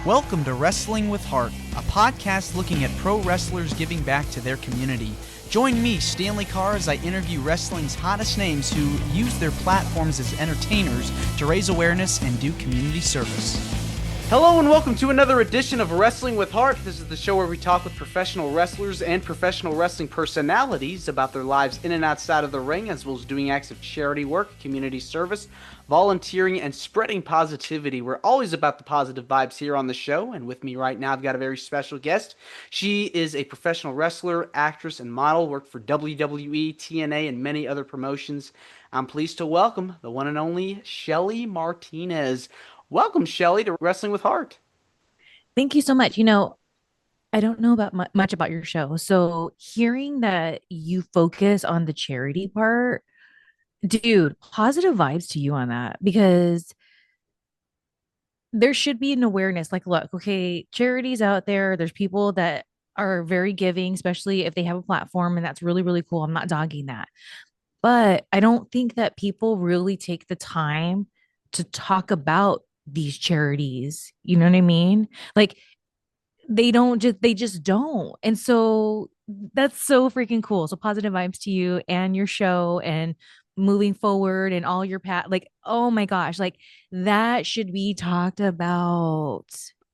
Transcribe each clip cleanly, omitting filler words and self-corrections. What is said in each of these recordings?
Welcome to Wrestling with Heart, a podcast looking at pro wrestlers giving back to their community. Join me, Stanley Carr, as I interview wrestling's hottest names who use their platforms as entertainers to raise awareness and do community service. Hello and welcome to another edition of Wrestling with Heart. This is the show where we talk with professional wrestlers and professional wrestling personalities about their lives in and outside of the ring, as well as doing acts of charity work, community service, volunteering, and spreading positivity. We're always about the positive vibes here on the show, and with me right now I've got a very special guest. She is a professional wrestler, actress, and model, worked for WWE, TNA, and many other promotions. I'm pleased to welcome the one and only Shelly Martinez. Welcome, Shelly, to Wrestling with Heart. Thank you so much. I don't know about much about your show. So hearing that you focus on the charity part, dude, positive vibes to you on that because there should be an awareness. Like, look, okay, charities out there, there's people that are very giving, especially if they have a platform, and that's really, really cool. I'm not dogging that. But I don't think that people really take the time to talk about these charities. You know what I mean? Like they just don't. And so that's so freaking cool. So positive vibes to you and your show and moving forward and all your like, oh my gosh, like that should be talked about.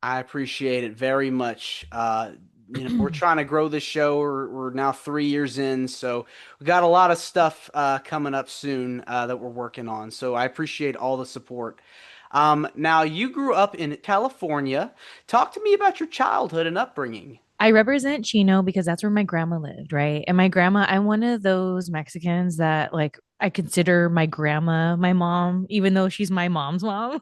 I appreciate it very much. We're trying to grow this show. We're now 3 years in, so we got a lot of stuff coming up soon that we're working on. So I appreciate all the support. Now, you grew up in California. Talk to me about your childhood and upbringing. I represent Chino because that's where my grandma lived, right? And my grandma, I'm one of those Mexicans that like I consider my grandma my mom, even though she's my mom's mom.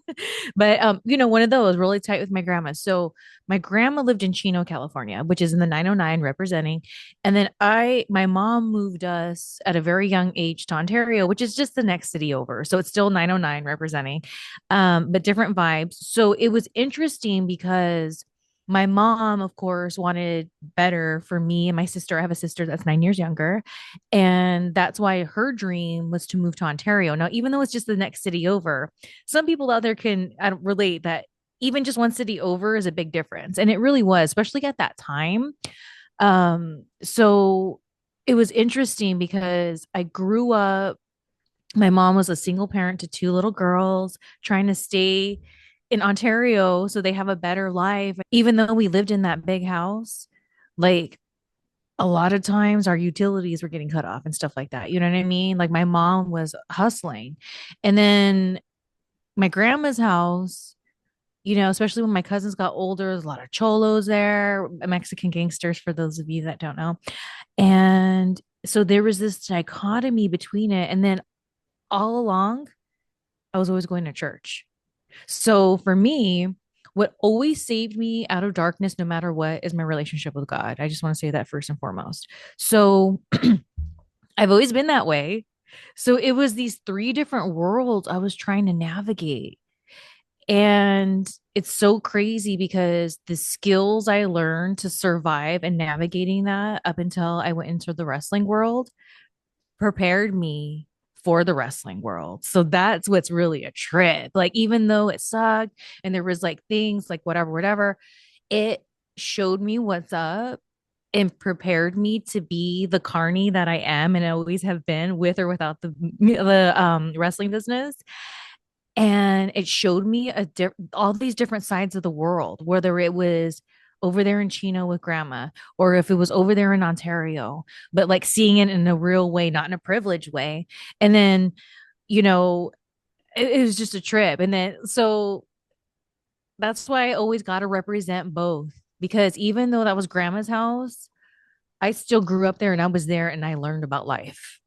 But one of those really tight with my grandma. So my grandma lived in Chino, California, which is in the 909 representing. And then my mom moved us at a very young age to Ontario, which is just the next city over. So it's still 909 representing, but different vibes. So it was interesting because my mom, of course, wanted better for me and my sister. I have a sister that's 9 years younger. And that's why her dream was to move to Ontario. Now, even though it's just the next city over, some people out there can relate that even just one city over is a big difference. And it really was, especially at that time. So it was interesting because I grew up, my mom was a single parent to two little girls trying to stay in Ontario so they have a better life. Even though we lived in that big house, like a lot of times our utilities were getting cut off and stuff like that. You know what I mean? Like my mom was hustling. And then my grandma's house, especially when my cousins got older, there's a lot of cholos there, Mexican gangsters, for those of you that don't know. And so there was this dichotomy between it. And then all along, I was always going to church. So for me, what always saved me out of darkness, no matter what, is my relationship with God. I just want to say that first and foremost. So I've always been that way. So it was these three different worlds I was trying to navigate. And it's so crazy because the skills I learned to survive and navigating that up until I went into the wrestling world prepared me for the wrestling world. So that's what's really a trip. Like, even though it sucked and there was like things like whatever, whatever, it showed me what's up and prepared me to be the carny that I am and I always have been, with or without the wrestling business. And it showed me all these different sides of the world, whether it was over there in Chino with grandma, or if it was over there in Ontario, but like seeing it in a real way, not in a privileged way. And then, you know, it was just a trip. And then, so that's why I always got to represent both, because even though that was grandma's house, I still grew up there and I was there and I learned about life.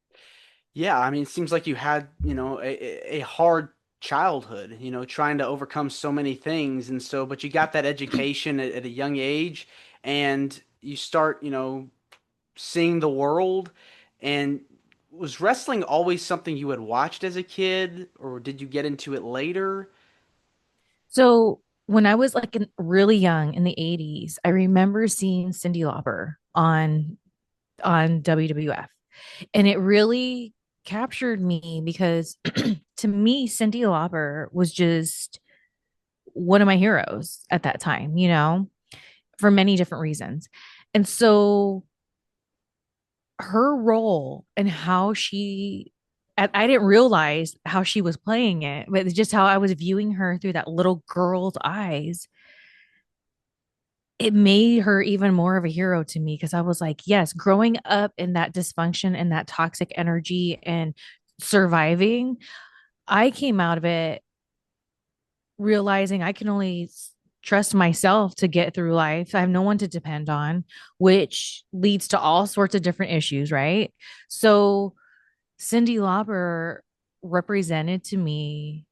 Yeah, I mean, it seems like you had, a hard childhood, trying to overcome so many things. And so, but you got that education at a young age and you start, seeing the world. And was wrestling always something you had watched as a kid, or did you get into it later? So when I was like really young in the 80s, I remember seeing Cindy Lauper on WWF. And it really captured me because to me, Cindy Lauper was just one of my heroes at that time, for many different reasons. And so her role and how I didn't realize how she was playing it, but it's just how I was viewing her through that little girl's eyes. It made her even more of a hero to me because I was like, yes, growing up in that dysfunction and that toxic energy and surviving, I came out of it realizing I can only trust myself to get through life. I have no one to depend on, which leads to all sorts of different issues, right? So Cyndi Lauper represented to me,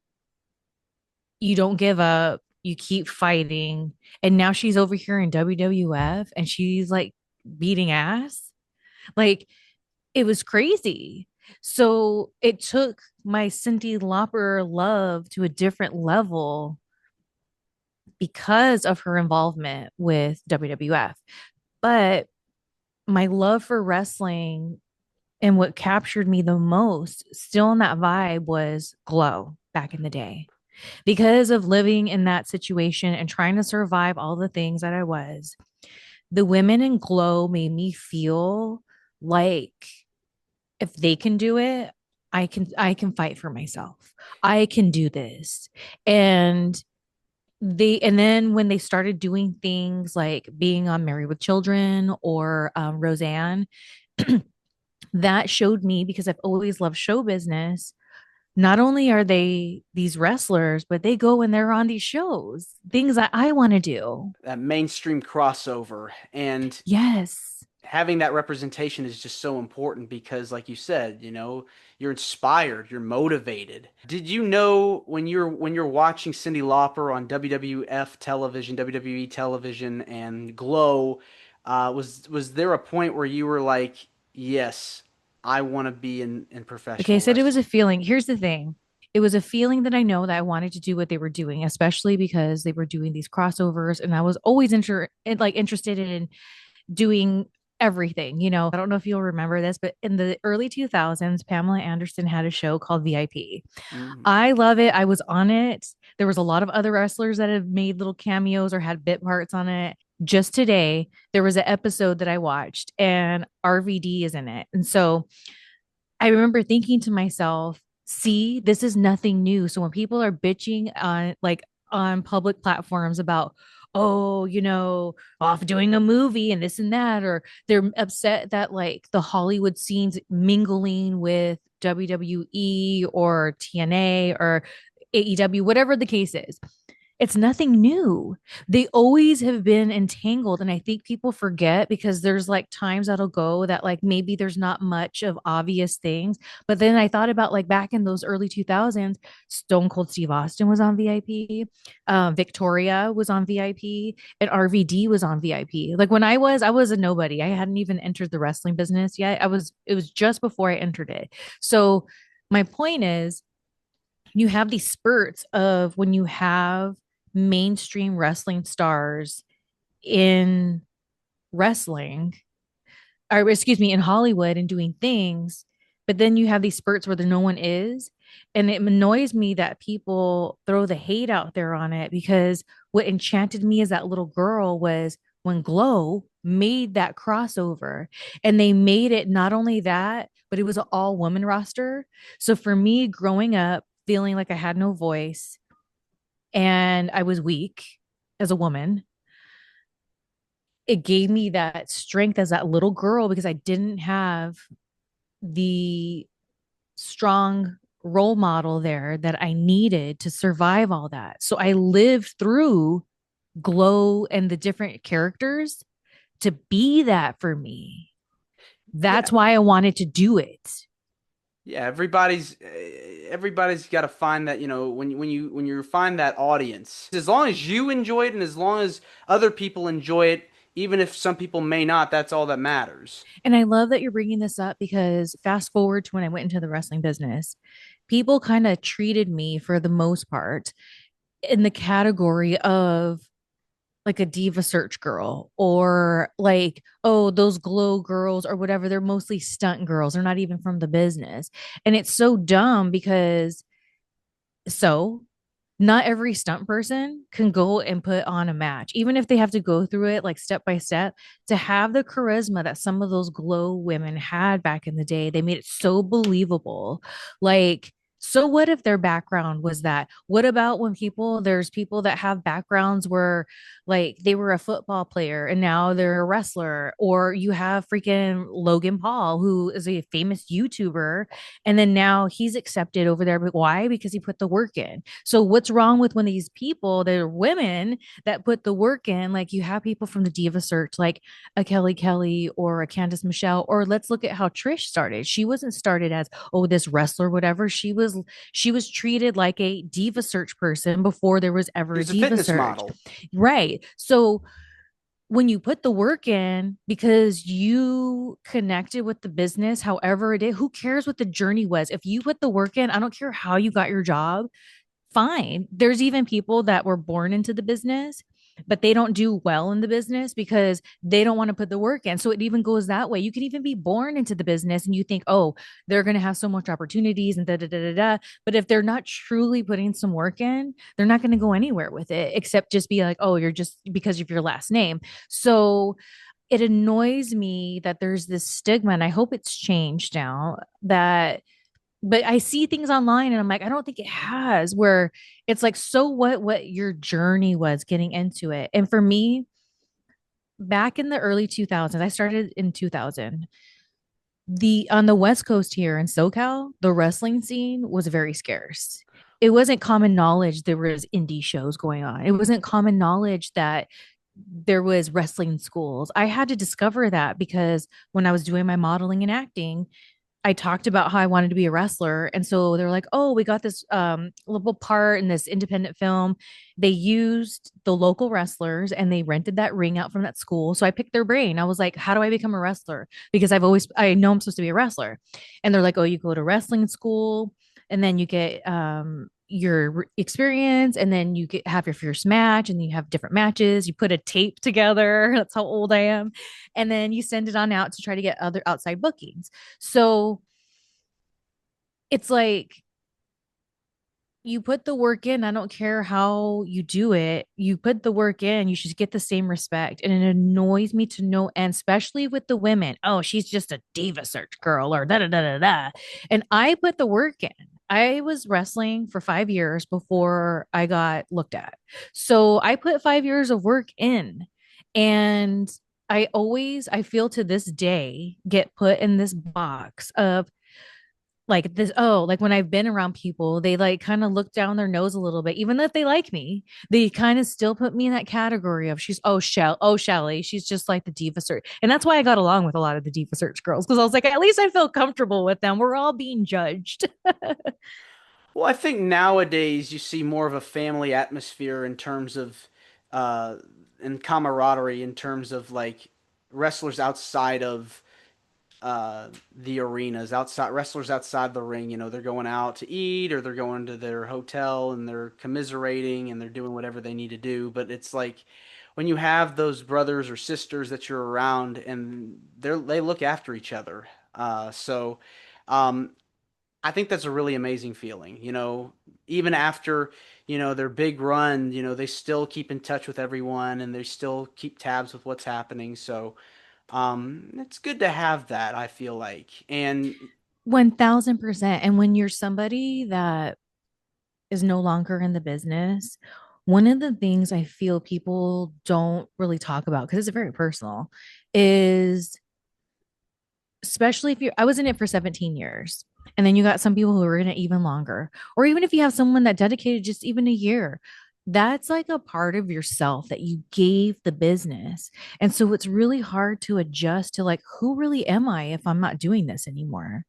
you don't give up, you keep fighting. And now she's over here in WWF and she's like beating ass. Like it was crazy. So it took my Cyndi Lauper love to a different level because of her involvement with WWF. But my love for wrestling and what captured me the most, still in that vibe, was Glow back in the day. Because of living in that situation and trying to survive all the things that I was, the women in Glow made me feel like if they can do it, I can fight for myself. I can do this. And then when they started doing things like being on Married with Children or Roseanne, that showed me, because I've always loved show business, not only are they these wrestlers, but they go and they're on these shows, things that I want to do. That mainstream crossover. And Yes. having that representation is just so important because, like you said, you're inspired, you're motivated. Did you know when you're watching Cyndi Lauper on WWF television, WWE television, and Glow, was there a point where you were like, yes, I want to be in Okay, I professional said it was wrestling? a feeling. Here's the thing. It was a feeling that I know that I wanted to do what they were doing, especially because they were doing these crossovers, and I was always interested in doing everything. I don't know if you'll remember this, but in the early 2000s, Pamela Anderson had a show called VIP. Mm. I love it. I was on it. There was a lot of other wrestlers that have made little cameos or had bit parts on it. Just today, there was an episode that I watched, and RVD is in it. And so I remember thinking to myself, see, this is nothing new. So when people are bitching on public platforms about, oh, off doing a movie and this and that, or they're upset that like the Hollywood scenes mingling with WWE or TNA or AEW, whatever the case is, it's nothing new. They always have been entangled. And I think people forget because there's like times that'll go that like maybe there's not much of obvious things. But then I thought about like back in those early 2000s, Stone Cold Steve Austin was on VIP, Victoria was on VIP, and RVD was on VIP. Like when I was a nobody. I hadn't even entered the wrestling business yet. It was just before I entered it. So my point is, you have these spurts of when you have mainstream wrestling stars in wrestling, or excuse me, in Hollywood and doing things, but then you have these spurts where there no one is. And it annoys me that people throw the hate out there on it, because what enchanted me as that little girl was when Glow made that crossover, and they made it not only that, but it was an all woman roster. So for me, growing up, feeling like I had no voice and I was weak as a woman, it gave me that strength as that little girl because I didn't have the strong role model there that I needed to survive all that. So I lived through Glow and the different characters to be that for me. Yeah, That's why I wanted to do it. yeah. Everybody's got to find that, when you find that audience. As long as you enjoy it and as long as other people enjoy it, even if some people may not, that's all that matters. And I love that you're bringing this up because fast forward to when I went into the wrestling business, people kind of treated me for the most part in the category of like a diva search girl, or like, oh, those Glow girls or whatever. They're mostly stunt girls. They're not even from the business. And it's so dumb because so not every stunt person can go and put on a match, even if they have to go through it like step by step. To have the charisma that some of those glow women had back in the day, they made it so believable. Like, so what if their background was that? What about when there's people that have backgrounds where like they were a football player and now they're a wrestler, or you have freaking Logan Paul, who is a famous YouTuber, and then now he's accepted over there. But why? Because he put the work in. So what's wrong with when these people, they're women that put the work in? Like you have people from the Diva Search, like a Kelly Kelly or a Candice Michelle, or let's look at how Trish started. She wasn't started as, oh, this wrestler, whatever. She was treated like a Diva Search person before there was She ever a was a Diva fitness Search. model. Right. So when you put the work in because you connected with the business, however it is, who cares what the journey was? If you put the work in, I don't care how you got your job, fine. There's even people that were born into the business, but they don't do well in the business because they don't want to put the work in. So it even goes that way. You can even be born into the business and you think, oh, they're going to have so much opportunities and da da da da da. But if they're not truly putting some work in, they're not going to go anywhere with it except just be like, oh, you're just because of your last name. So it annoys me that there's this stigma, and I hope it's changed now that, but I see things online and I'm like, I don't think it has, where it's like, so what your journey was getting into it. And for me, back in the early 2000s, I started in 2000. The on the West Coast here in SoCal, the wrestling scene was very scarce. It wasn't common knowledge there was indie shows going on. It wasn't common knowledge that there was wrestling schools. I had to discover that because when I was doing my modeling and acting, I talked about how I wanted to be a wrestler. And so they're like, oh, we got this little part in this independent film. They used the local wrestlers and they rented that ring out from that school. So I picked their brain. I was like, how do I become a wrestler? Because I know I'm supposed to be a wrestler. And they're like, oh, you go to wrestling school and then you get your experience, and then you have your first match, and you have different matches. You put a tape together. That's how old I am. And then you send it on out to try to get other outside bookings. So it's like you put the work in. I don't care how you do it. You put the work in, you should get the same respect. And it annoys me to no end, especially with the women. Oh, she's just a Diva Search girl or da da da da da. And I put the work in. I was wrestling for 5 years before I got looked at. So I put 5 years of work in. And I feel to this day, get put in this box of like this, oh, like when I've been around people, they like kind of look down their nose a little bit. Even if they like me, they kind of still put me in that category of she's, oh Shelly, she's just like the Diva Search. And that's why I got along with a lot of the Diva Search girls, because I was like, at least I feel comfortable with them. We're all being judged. Well, I think nowadays you see more of a family atmosphere in terms of uh and camaraderie in terms of like wrestlers outside of the arenas, outside wrestlers outside the ring. They're going out to eat or they're going to their hotel and they're commiserating and they're doing whatever they need to do. But it's like when you have those brothers or sisters that you're around and they look after each other. So um I think that's a really amazing feeling. Even after, their big run, they still keep in touch with everyone and they still keep tabs with what's happening. So, it's good to have that, I feel like. And 1000%. And when you're somebody that is no longer in the business, one of the things I feel people don't really talk about, because it's very personal, is especially if I was in it for 17 years. And then you got some people who are in it even longer. Or even if you have someone that dedicated just even a year, that's like a part of yourself that you gave the business. And so it's really hard to adjust to like, who really am I if I'm not doing this anymore?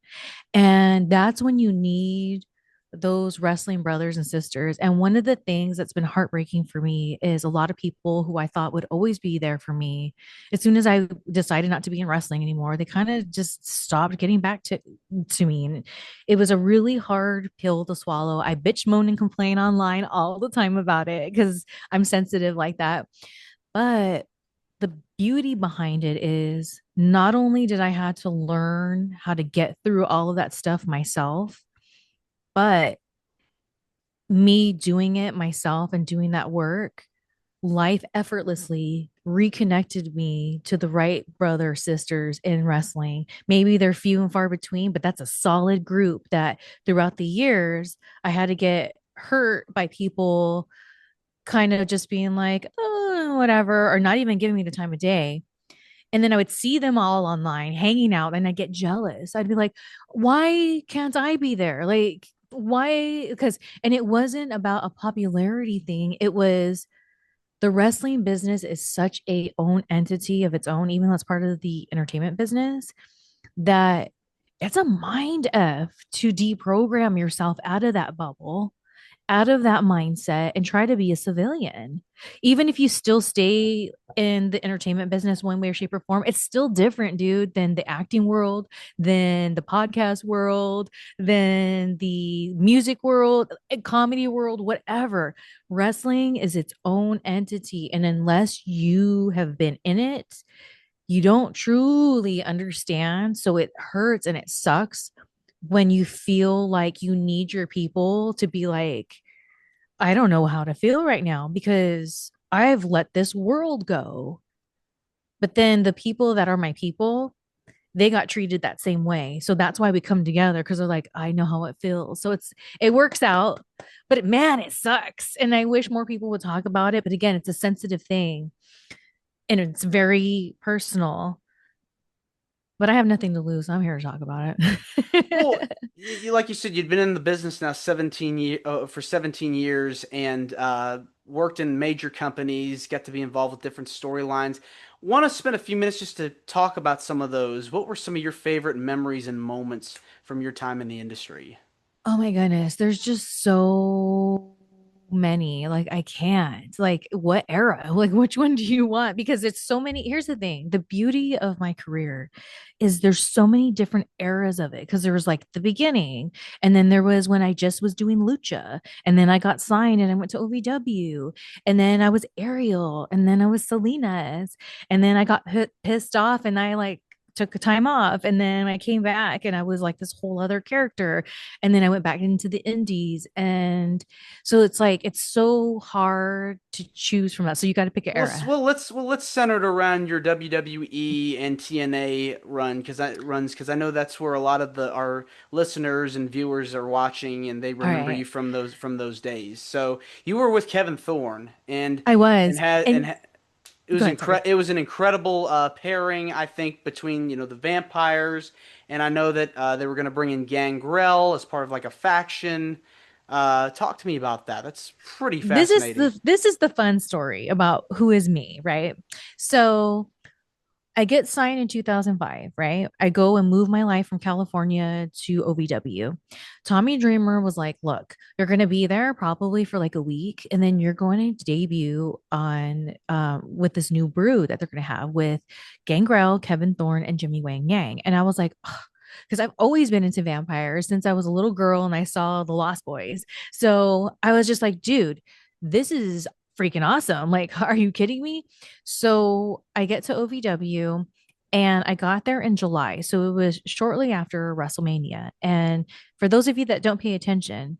And that's when you need those wrestling brothers and sisters. And one of the things that's been heartbreaking for me is a lot of people who I thought would always be there for me. As soon as I decided not to be in wrestling anymore, they kind of just stopped getting back to me. And it was a really hard pill to swallow. I bitch, moan, and complain online all the time about it because I'm sensitive like that. But the beauty behind it is not only did I have to learn how to get through all of that stuff myself, but me doing it myself and doing that work, life effortlessly reconnected me to the right brother sisters in wrestling. Maybe they're few and far between, but that's a solid group that throughout the years I had to get hurt by people kind of just being like, oh, whatever, or not even giving me the time of day. And then I would see them all online hanging out and I get jealous. I'd be like, why can't I be there? Like, why? Because, and it wasn't about a popularity thing. It was the wrestling business is such a own entity of its own, even though it's part of the entertainment business, that it's a mind F to deprogram yourself out of that bubble, out of that mindset, and try to be a civilian. Even if you still stay in the entertainment business one way or shape or form, it's still different, dude, than the acting world, than the podcast world, than the music world, comedy world, whatever. Wrestling is its own entity. And unless you have been in it, you don't truly understand. So it hurts and it sucks when you feel like you need your people to be like, I don't know how to feel right now because I've let this world go. But then the people that are my people, they got treated that same way. So that's why we come together because they're like, I know how it feels. So it works out, but man, it sucks. And I wish more people would talk about it. But again, it's a sensitive thing and it's very personal. But I have nothing to lose. I'm here to talk about Well, it. like you said, you'd been in the business now 17 years, and worked in major companies, got to be involved with different storylines. Want to spend a few minutes just to talk about some of those. What were some of your favorite memories and moments from your time in the industry? Oh my goodness, there's just so many. Like I can't. Like what era? Like which one do you want? Because it's so many. Here's the thing. The beauty of my career is there's so many different eras of it because there was like the beginning and then there was when I just was doing lucha and then I got signed and I went to OVW and then I was Ariel and then I was Salinas and then I got pissed off and I like took a time off and then I came back and I was like this whole other character and then I went back into the indies and so it's like it's so hard to choose from that so you got to pick an era. Let's center it around your WWE and TNA runs because I know that's where a lot of the our listeners and viewers are watching and they All remember you right, from those days. So you were with Kevin Thorne I and was had and and ha go ahead, sorry. it was an incredible pairing, I think, between the vampires, and I know that they were going to bring in Gangrel as part of like a faction. Talk to me about that. That's pretty fascinating. This is the fun story about who is me, right? So I get signed in 2005, right? I go and move my life from California to OVW. Tommy Dreamer was like, look, you're going to be there probably for like a week, and then you're going to debut on with this new brew that they're going to have with Gangrel, Kevin Thorne, and Jimmy Wang Yang. And I was like, because I've always been into vampires since I was a little girl and I saw the Lost Boys. So I was just like, dude, this is freaking awesome. Like, are you kidding me? So I get to OVW and I got there in July. So it was shortly after WrestleMania. And for those of you that don't pay attention,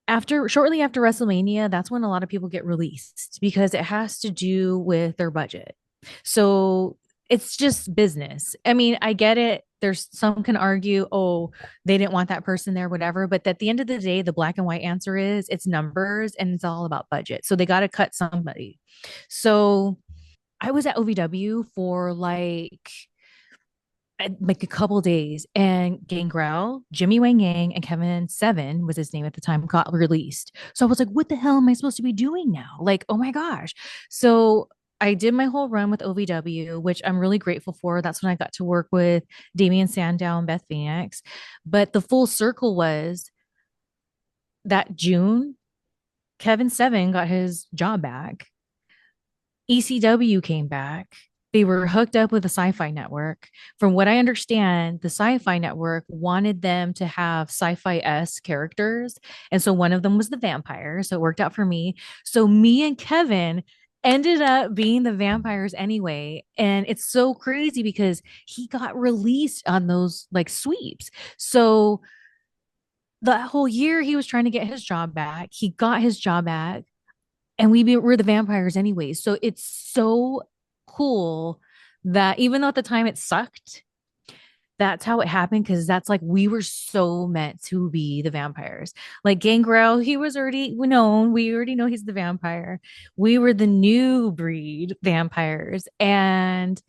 after shortly after WrestleMania, that's when a lot of people get released because it has to do with their budget. So it's just business. I mean, I get it. There's some can argue, oh, they didn't want that person there, whatever. But at the end of the day, the black and white answer is it's numbers and it's all about budget. So they got to cut somebody. So I was at OVW for like a couple days and Gangrel, Jimmy Wang Yang, and Kevin Seven was his name at the time, got released. So I was like, what the hell am I supposed to be doing now? Like, oh my gosh. So I did my whole run with OVW, which I'm really grateful for. That's when I got to work with Damian Sandow and Beth Phoenix. But the full circle was that June, Kevin Seven got his job back. ECW came back. They were hooked up with the Sci-Fi Network. From what I understand, the Sci-Fi Network wanted them to have sci-fi-esque characters, and so one of them was the vampire. So it worked out for me. So me and Kevin ended up being the vampires anyway, and it's so crazy because he got released on those like sweeps. So the whole year he was trying to get his job back. He got his job back, and were the vampires anyway. So it's so cool that even though at the time it sucked, that's how it happened because that's like we were so meant to be the vampires. Like Gangrel, he was already known. We already know he's the vampire. We were the new breed vampires. And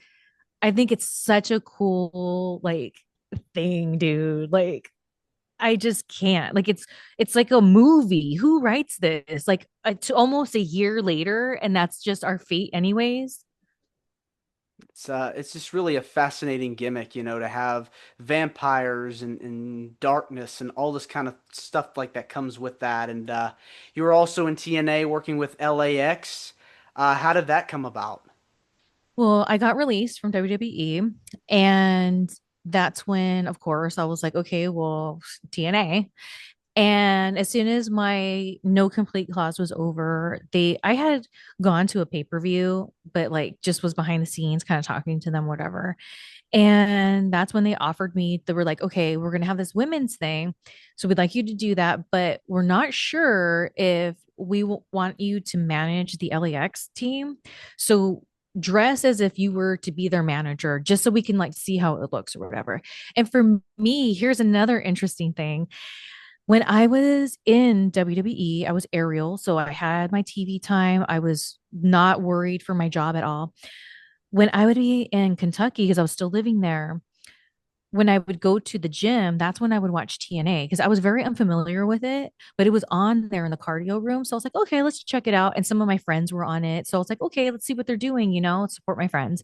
I think it's such a cool like thing, dude. Like I just can't. Like it's like a movie. Who writes this? Like almost a year later, and that's just our fate, anyways. It's just really a fascinating gimmick, to have vampires and darkness and all this kind of stuff like that comes with that. And you were also in TNA working with LAX. How did that come about? Well, I got released from WWE, and that's when, of course, I was like, okay, well, TNA. And as soon as my no complete clause was over, I had gone to a pay-per-view, but like just was behind the scenes, kind of talking to them, whatever. And that's when they offered me, they were like, okay, we're going to have this women's thing. So we'd like you to do that, but we're not sure if we want you to manage the LAX team. So dress as if you were to be their manager, just so we can like see how it looks or whatever. And for me, here's another interesting thing. When I was in WWE, I was aerial. So I had my TV time. I was not worried for my job at all. When I would be in Kentucky, because I was still living there, when I would go to the gym, that's when I would watch TNA because I was very unfamiliar with it, but it was on there in the cardio room. So I was like, okay, let's check it out. And some of my friends were on it. So I was like, okay, let's see what they're doing, support my friends.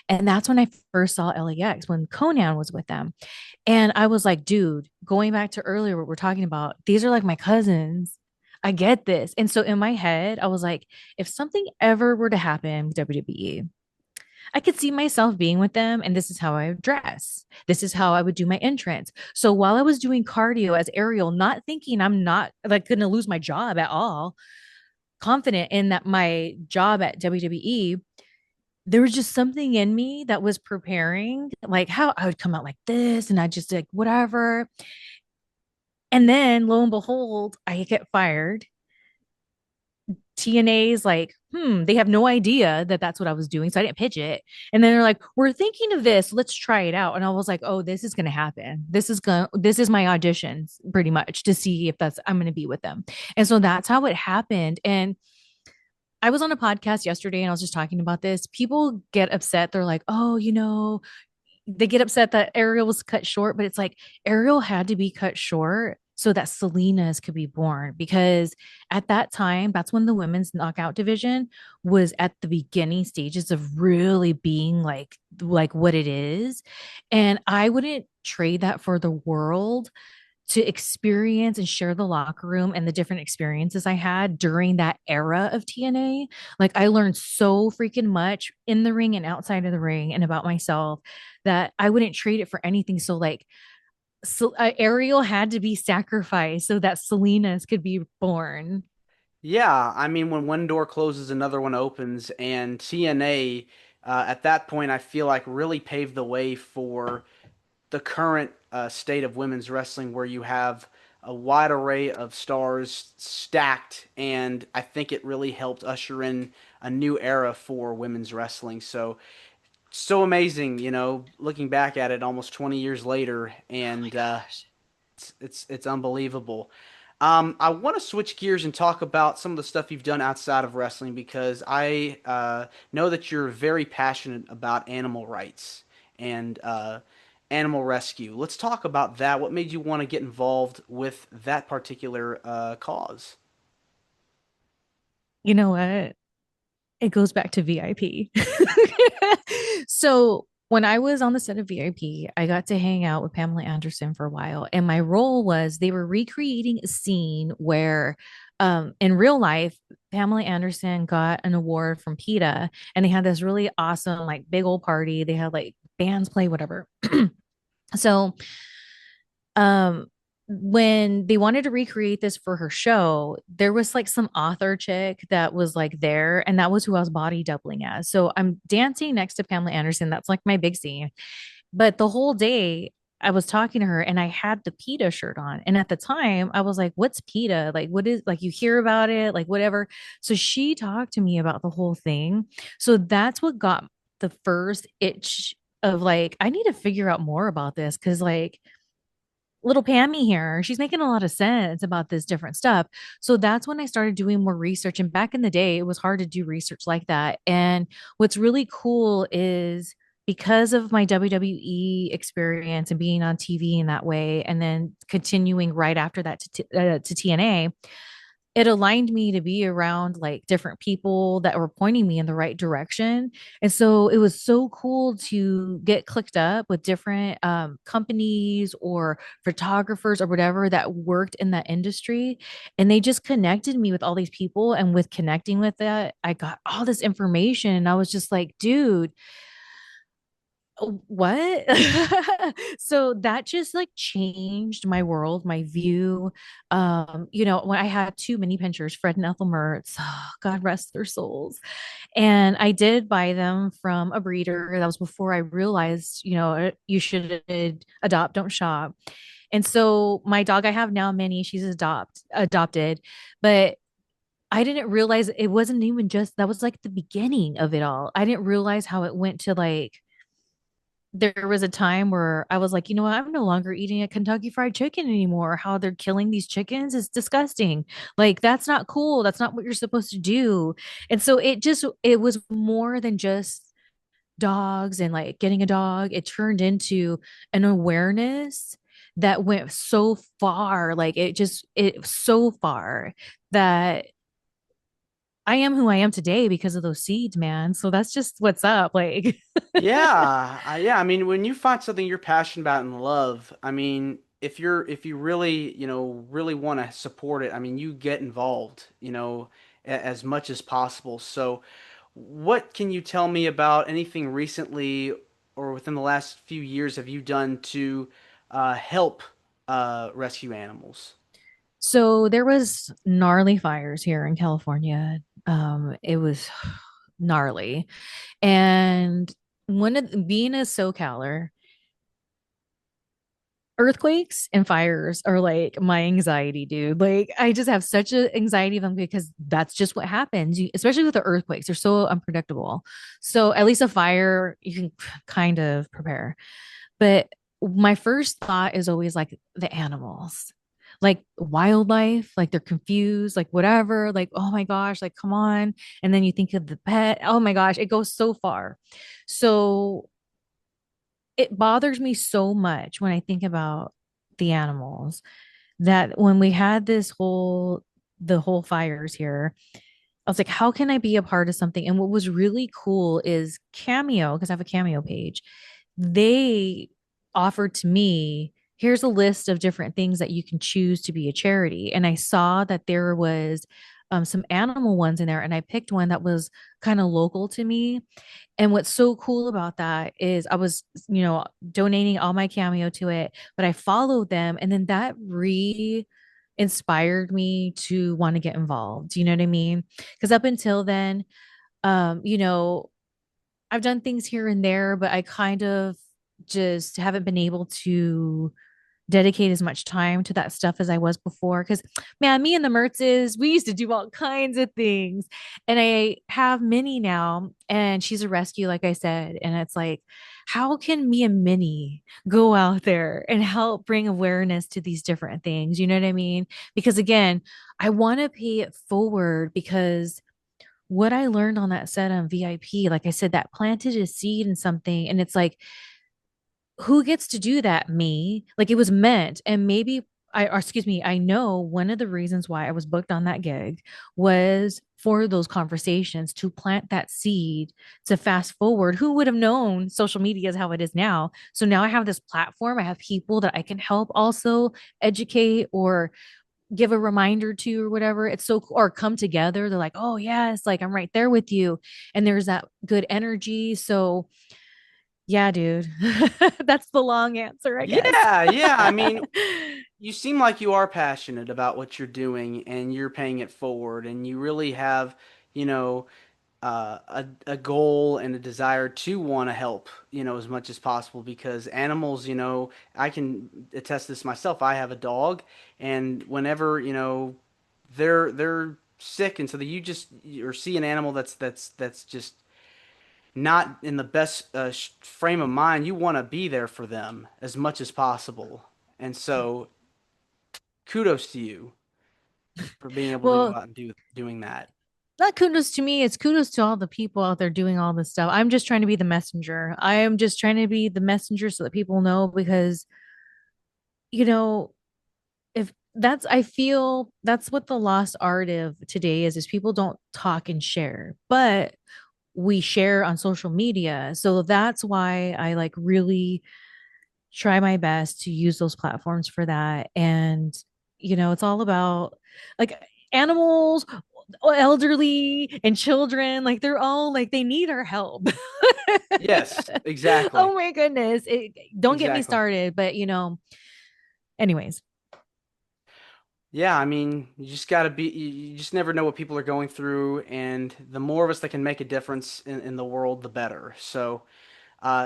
And that's when I first saw LAX when Conan was with them. And I was like, dude, going back to earlier, what we're talking about, these are like my cousins. I get this. And so in my head, I was like, if something ever were to happen with WWE, I could see myself being with them, and this is how I would dress. This is how I would do my entrance. So while I was doing cardio as Ariel, not thinking I'm not like going to lose my job at all, confident in that my job at WWE, there was just something in me that was preparing, like how I would come out like this, and I just like whatever. And then lo and behold, I get fired. TNA's like, they have no idea that that's what I was doing. So I didn't pitch it. And then they're like, we're thinking of this. Let's try it out. And I was like, oh, this is going to happen. This is my auditions pretty much to see if I'm going to be with them. And so that's how it happened. And I was on a podcast yesterday and I was just talking about this. People get upset. They're like, oh, they get upset that Ariel was cut short, but it's like Ariel had to be cut short so that Selena's could be born because at that time, that's when the women's knockout division was at the beginning stages of really being like what it is. And I wouldn't trade that for the world to experience and share the locker room and the different experiences I had during that era of TNA. Like I learned so freaking much in the ring and outside of the ring and about myself that I wouldn't trade it for anything. Ariel had to be sacrificed so that Selena's could be born. Yeah, I mean, when one door closes, another one opens, and TNA at that point, I feel like really paved the way for the current state of women's wrestling, where you have a wide array of stars stacked, and I think it really helped usher in a new era for women's wrestling. So amazing, looking back at it almost 20 years later, Oh my and gosh. it's unbelievable. I want to switch gears and talk about some of the stuff you've done outside of wrestling because I know that you're very passionate about animal rights and animal rescue. Let's talk about that. What made you want to get involved with that particular cause? You know what? It goes back to VIP. So when I was on the set of VIP, I got to hang out with Pamela Anderson for a while. And my role was they were recreating a scene where in real life, Pamela Anderson got an award from PETA and they had this really awesome, like big old party. They had like bands play, whatever. So um when they wanted to recreate this for her show, there was like some author chick that was like there, and that was who I was body doubling as. So I'm dancing next to Pamela Anderson. That's like my big scene. But the whole day, I was talking to her and I had the PETA shirt on. And at the time, I was like, what's PETA? Like, what is, like, you hear about it, like, whatever. So she talked to me about the whole thing. So that's what got the first itch of like, I need to figure out more about this. Cause like, little Pammy here, she's making a lot of sense about this different stuff. So that's when I started doing more research. And back in the day, it was hard to do research like that. And what's really cool is because of my WWE experience and being on TV in that way, and then continuing right after that to TNA, it aligned me to be around like different people that were pointing me in the right direction. And so it was so cool to get clicked up with different companies or photographers or whatever that worked in that industry. And they just connected me with all these people. And with connecting with that, I got all this information. And I was just like, dude, what? So that just like changed my world, my view. When I had two mini pinchers, Fred and Ethel Mertz, God rest their souls. And I did buy them from a breeder. That was before I realized, you should adopt, don't shop. And so my dog I have now, Minnie, she's adopted, but I didn't realize it wasn't even just that was like the beginning of it all. I didn't realize how it went to like there was a time where I was like, you know what, I'm no longer eating a Kentucky Fried Chicken anymore. How they're killing these chickens is disgusting. Like, that's not cool. That's not what you're supposed to do. And so it was more than just dogs and like getting a dog. It turned into an awareness that went so far. Like, it so far that I am who I am today because of those seeds, man. So that's just what's up. Like, Yeah. I mean, when you find something you're passionate about and love, I mean, if you really, really want to support it, I mean, you get involved, as much as possible. So, what can you tell me about anything recently or within the last few years have you done to help rescue animals? so there was gnarly fires here in California. It was gnarly. And being a SoCaler, earthquakes and fires are like my anxiety, dude. Like I just have such an anxiety of them because that's just what happens. Especially with the earthquakes, they're so unpredictable. So at least a fire, you can kind of prepare. But my first thought is always like the animals, like wildlife, like they're confused, like whatever, like, oh my gosh, like, come on. And then you think of the pet. Oh my gosh, it goes so far. So it bothers me so much when I think about the animals that when we had the whole fires here, I was like, how can I be a part of something? And what was really cool is Cameo, because I have a Cameo page, they offered to me, here's a list of different things that you can choose to be a charity. And I saw that there was some animal ones in there, and I picked one that was kind of local to me. And what's so cool about that is I was, donating all my Cameo to it, but I followed them, and then that inspired me to want to get involved. You know what I mean? Because up until then, um, you know, I've done things here and there, but I kind of just haven't been able to dedicate as much time to that stuff as I was before. Because, man, me and the Mertzes, we used to do all kinds of things. And I have Minnie now, and she's a rescue, like I said. And it's like, how can me and Minnie go out there and help bring awareness to these different things? You know what I mean? Because again, I want to pay it forward because what I learned on that set on VIP, like I said, that planted a seed in something. And it's like, who gets to do that? Me. Like it was meant. And maybe or excuse me, I know one of the reasons why I was booked on that gig was for those conversations to plant that seed to fast forward. Who would have known social media is how it is now? So now I have this platform. I have people that I can help also educate or give a reminder to or whatever. It's so or come together. They're like, oh yes, like I'm right there with you. And there's that good energy. So yeah, dude. That's the long answer, I guess. Yeah. I mean, you seem like you are passionate about what you're doing and you're paying it forward and you really have, you know, a goal and a desire to want to help, as much as possible because animals, I can attest this myself. I have a dog, and whenever, they're sick, and so that you just or see an animal that's just not in the best frame of mind, you want to be there for them as much as possible. And so, kudos to you for being able to go Well, out and doing that. not kudos to me, it's kudos to all the people out there doing all this stuff. I'm just trying to be the messenger. I am just trying to be the messenger so that people know because, you know, if that's I feel that's what the lost art of today is people don't talk and share. But we share on social media. So that's why I like really try my best to use those platforms for that. And, it's all about like animals, elderly, and children. Like they're all like, they need our help. Yes, exactly. Oh my goodness. Don't get me Exactly. started. But, anyways, Yeah, I mean, you just gotta be, you just never know what people are going through, and the more of us that can make a difference in the world, the better. So,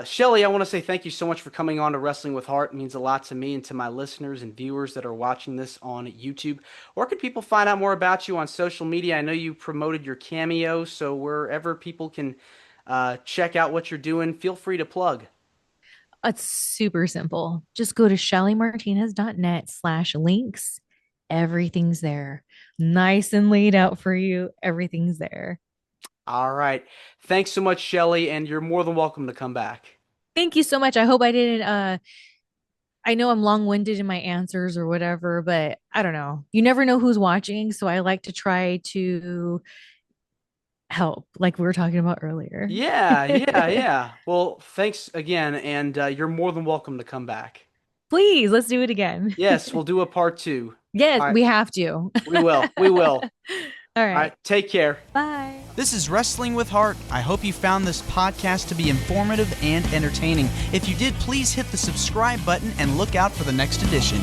Shelly, I want to say thank you so much for coming on to Wrestling with Heart. It means a lot to me and to my listeners and viewers that are watching this on YouTube. Where can people find out more about you on social media? I know you promoted your Cameo, so wherever people can check out what you're doing, feel free to plug. it's super simple. Just go to shellymartinez.net/links. Everything's there. Nice and laid out for you. Everything's there. All right. Thanks so much, Shelly, and you're more than welcome to come back. Thank you so much. I hope I didn't I know I'm long-winded in my answers or whatever, but I don't know. You never know who's watching, so I like to try to help like we were talking about earlier. Yeah, yeah, yeah. Well, thanks again, and you're more than welcome to come back. Please, let's do it again. Yes, we'll do a part two. Yes, All right, we have to. we will. We will. All All right, right. take care. Bye. This is Wrestling with Heart. I hope you found this podcast to be informative and entertaining. If you did, please hit the subscribe button and look out for the next edition.